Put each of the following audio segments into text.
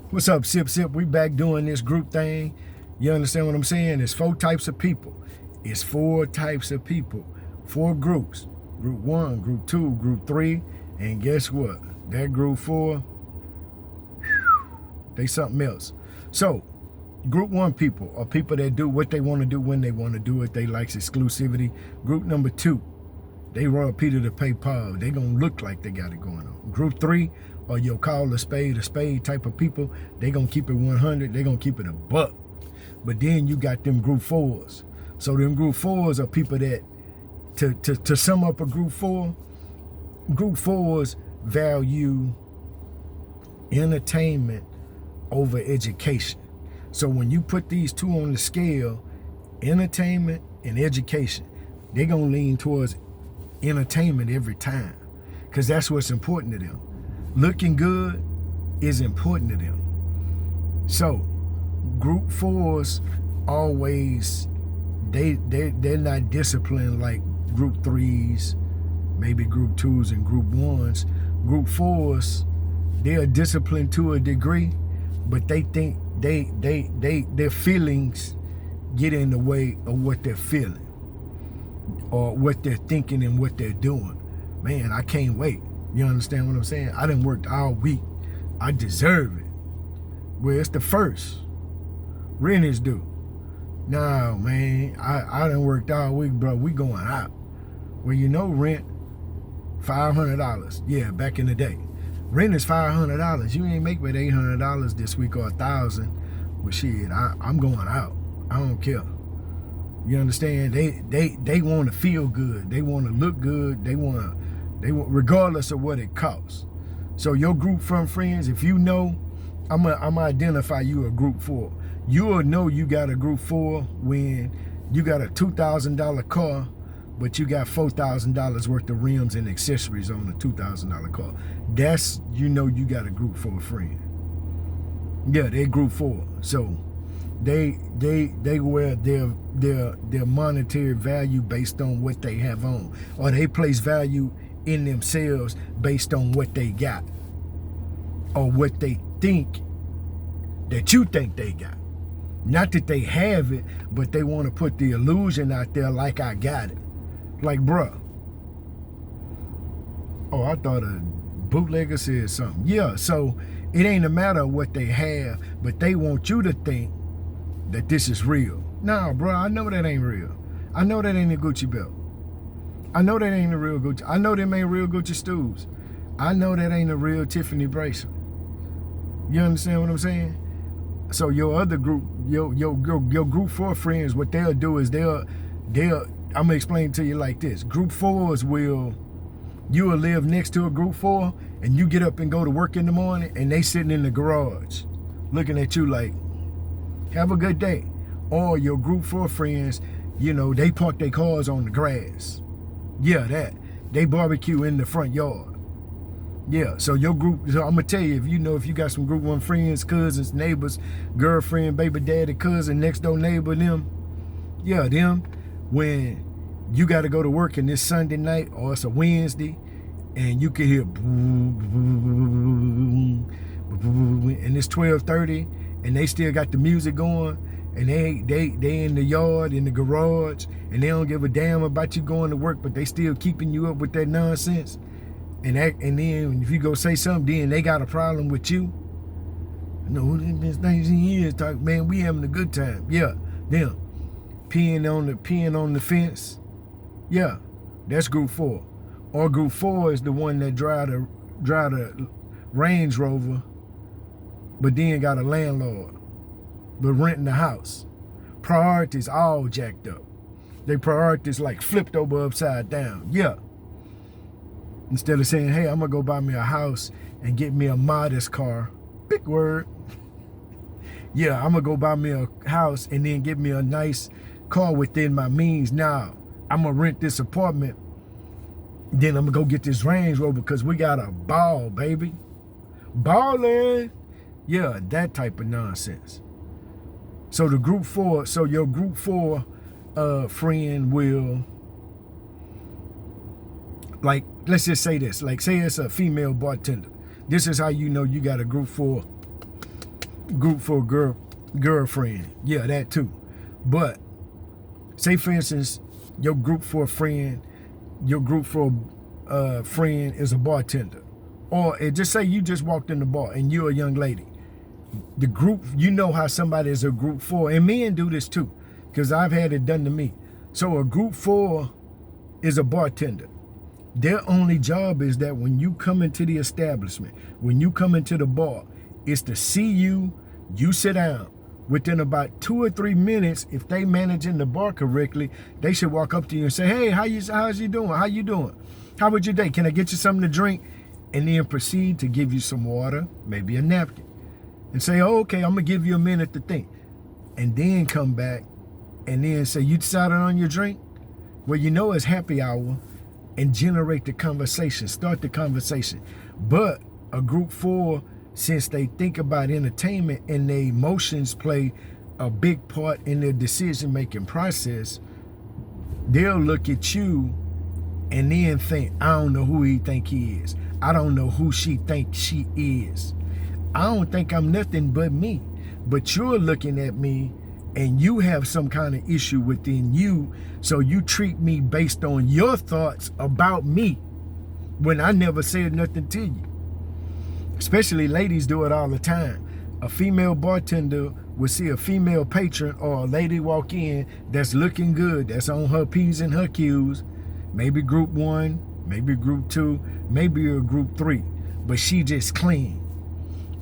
What's up, Sip Sip? We back doing this group thing. You understand what I'm saying? It's 4 types of people. It's 4 types of people. 4 groups. Group 1, Group 2, Group 3. And guess what? That Group 4, they something else. So, Group 1 people are people that do what they want to do when they want to do it. They like exclusivity. Group number 2, they rob Peter to pay Paul. They gonna look like they got it going on. Group 3 are your call a spade type of people. They gonna keep it 100. They gonna keep it a buck. But then you got them Group 4s. So them Group 4s are people that, to sum up a Group 4, Group 4s value entertainment over education. So when you put these 2 on the scale, entertainment and education, they're gonna lean towards entertainment every time, because that's what's important to them. Looking good is important to them. So Group 4s always, they're not disciplined like Group 3s, maybe Group 2s and Group 1s. Group 4s, they are disciplined to a degree, but they think their feelings get in the way of what they're feeling or what they're thinking and what they're doing. Man, I can't wait. You understand what I'm saying? I done worked all week. I deserve it. Well, it's the first. Rent is due. Nah, man, I done worked all week, bro. We going out. Well, you know rent, $500. Yeah, back in the day. Rent is $500. You ain't make but $800 this week or $1,000. Well, shit, I'm going out. I don't care. You understand? They want to feel good. They want to look good. They want, regardless of what it costs. So your group from friends, if you know, I'm gonna identify you a Group 4. You'll know you got a Group 4 when you got a $2,000 car, but you got $4,000 worth of rims and accessories on a $2,000 car. That's, you know, you got a Group 4 friend. Yeah, they're Group 4. So they wear their monetary value based on what they have on, or they place value in themselves based on what they got, or what they think that you think they got. Not that they have it, but they want to put the illusion out there like I got it. Like, bruh. Oh, I thought a bootlegger said something. Yeah, so it ain't a matter of what they have, but they want you to think that this is real. Nah, bruh, I know that ain't real. I know that ain't a Gucci belt. I know that ain't a real Gucci. I know them ain't real Gucci stools. I know that ain't a real Tiffany bracelet. You understand what I'm saying? So your other group, your Group 4 friends, what they'll do is they'll I'm gonna explain to you like this. Group 4s you will live next to a Group 4, and you get up and go to work in the morning, and they sitting in the garage looking at you like, have a good day. Or your Group 4 friends, you know, they park their cars on the grass. Yeah, that. They barbecue in the front yard. Yeah, so your group, so I'm gonna tell you, if you got some Group 1 friends, cousins, neighbors, girlfriend, baby daddy, cousin, next door neighbor, them, when you gotta go to work and it's Sunday night or it's a Wednesday, and you can hear boom, boom, boom, and it's 12:30, and they still got the music going, and they in the yard, in the garage, and they don't give a damn about you going to work, but they still keeping you up with that nonsense. And then if you go say something, then they got a problem with you. No, this 19 years talk, man, we having a good time. Yeah, them peeing on the fence. Yeah, that's Group 4. Or Group 4 is the one that drive the Range Rover, but then got a landlord, but renting the house. Priorities all jacked up. They priorities like flipped over upside down. Yeah. Instead of saying, hey, I'm gonna go buy me a house and get me a modest car. Big word. Yeah, I'm gonna go buy me a house and then get me a nice car within my means. Now, I'm gonna rent this apartment. Then I'm gonna go get this Range Rover because we got a ball, baby. Ballin'. Yeah, that type of nonsense. So the Group 4, so your Group 4 friend will, like, let's just say this, like say it's a female bartender. This is how you know you got a Group 4 group for girlfriend. Yeah, that too. But say for instance, your group for a friend, your group for a friend is a bartender. Or just say you just walked in the bar and you're a young lady. The group, you know how somebody is a group for, and men do this too, because I've had it done to me. So a group for is a bartender. Their only job is that when you come into the establishment, when you come into the bar, is to see you sit down. Within about 2 or 3 minutes, if they managing the bar correctly, they should walk up to you and say, hey, how's you doing? How you doing? How was your day? Can I get you something to drink? And then proceed to give you some water, maybe a napkin. And say, oh, okay, I'm gonna give you a minute to think. And then come back and then say, you decided on your drink? Well, you know it's happy hour, and generate the conversation, start the conversation. But a group for, since they think about entertainment and their emotions play a big part in their decision-making process, they'll look at you and then think, I don't know who he think he is. I don't know who she thinks she is. I don't think I'm nothing but me. But you're looking at me and you have some kind of issue within you, so you treat me based on your thoughts about me when I never said nothing to you. Especially ladies do it all the time. A female bartender will see a female patron or a lady walk in that's looking good, that's on her P's and her Q's, maybe group 1, maybe group 2, maybe a group 3, but she just clean.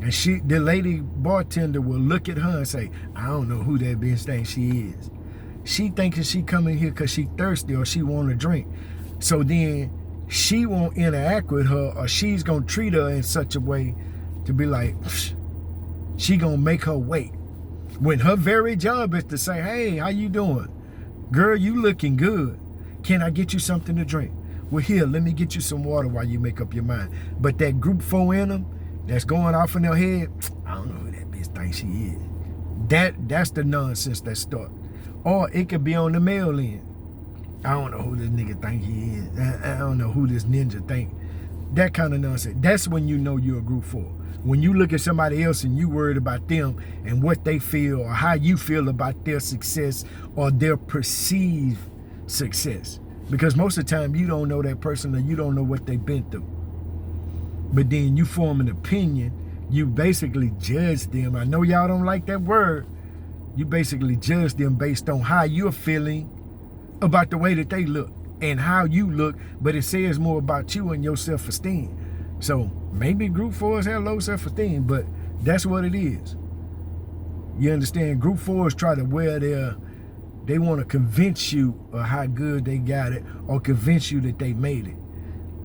And the lady bartender will look at her and say, I don't know who that bitch thinks she is. She thinking she coming here because she thirsty or she want a drink. So then she won't interact with her, or she's going to treat her in such a way to be like, she going to make her wait. When her very job is to say, hey, how you doing? Girl, you looking good. Can I get you something to drink? Well, here, let me get you some water while you make up your mind. But that group 4 in them, that's going off in their head, I don't know who that bitch thinks she is. That's the nonsense that starts. Or it could be on the male end. I don't know who this nigga think he is. I don't know who this ninja think. That kind of nonsense. That's when you know you're a group 4. When you look at somebody else and you worried about them and what they feel or how you feel about their success or their perceived success. Because most of the time you don't know that person or you don't know what they've been through. But then you form an opinion, you basically judge them. I know y'all don't like that word. You basically judge them based on how you're feeling about the way that they look and how you look, but it says more about you and your self-esteem. So maybe group 4s have low self-esteem, but that's what it is. You understand? Group 4s try to wear they want to convince you of how good they got it or convince you that they made it.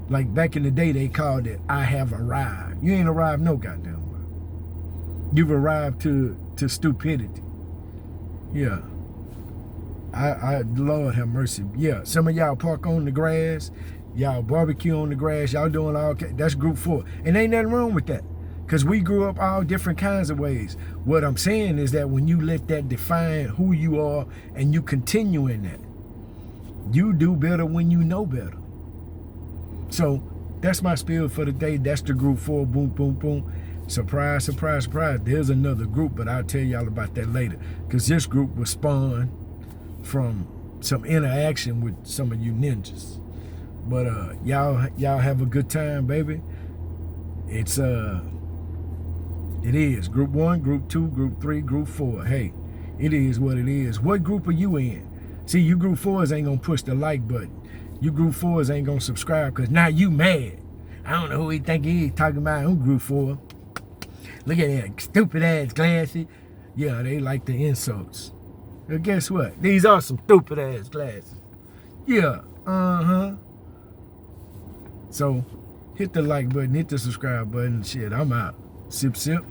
Like back in the day, they called it, I have arrived. You ain't arrived no goddamn way. You've arrived to stupidity. Yeah. Lord have mercy. Yeah, some of y'all park on the grass. Y'all barbecue on the grass. Y'all doing all, that's group 4. And ain't nothing wrong with that. Because we grew up all different kinds of ways. What I'm saying is that when you let that define who you are and you continue in that, you do better when you know better. So that's my spiel for the day. That's the group 4. Boom, boom, boom. Surprise, surprise, surprise. There's another group, but I'll tell y'all about that later. Because this group was spawned from some interaction with some of you ninjas. But y'all have a good time, baby. It is group 1, group 2, group 3, group 4. Hey, it is what it is. What group are you in? See, you group 4s ain't gonna push the like button. You group 4s ain't gonna subscribe because now you mad. I don't know who he think he is talking about. Who group 4? Look at that stupid ass glasses. Yeah, they like the insults. But guess what? These are some stupid ass glasses. Yeah, So hit the like button, hit the subscribe button. Shit, I'm out. Sip, sip.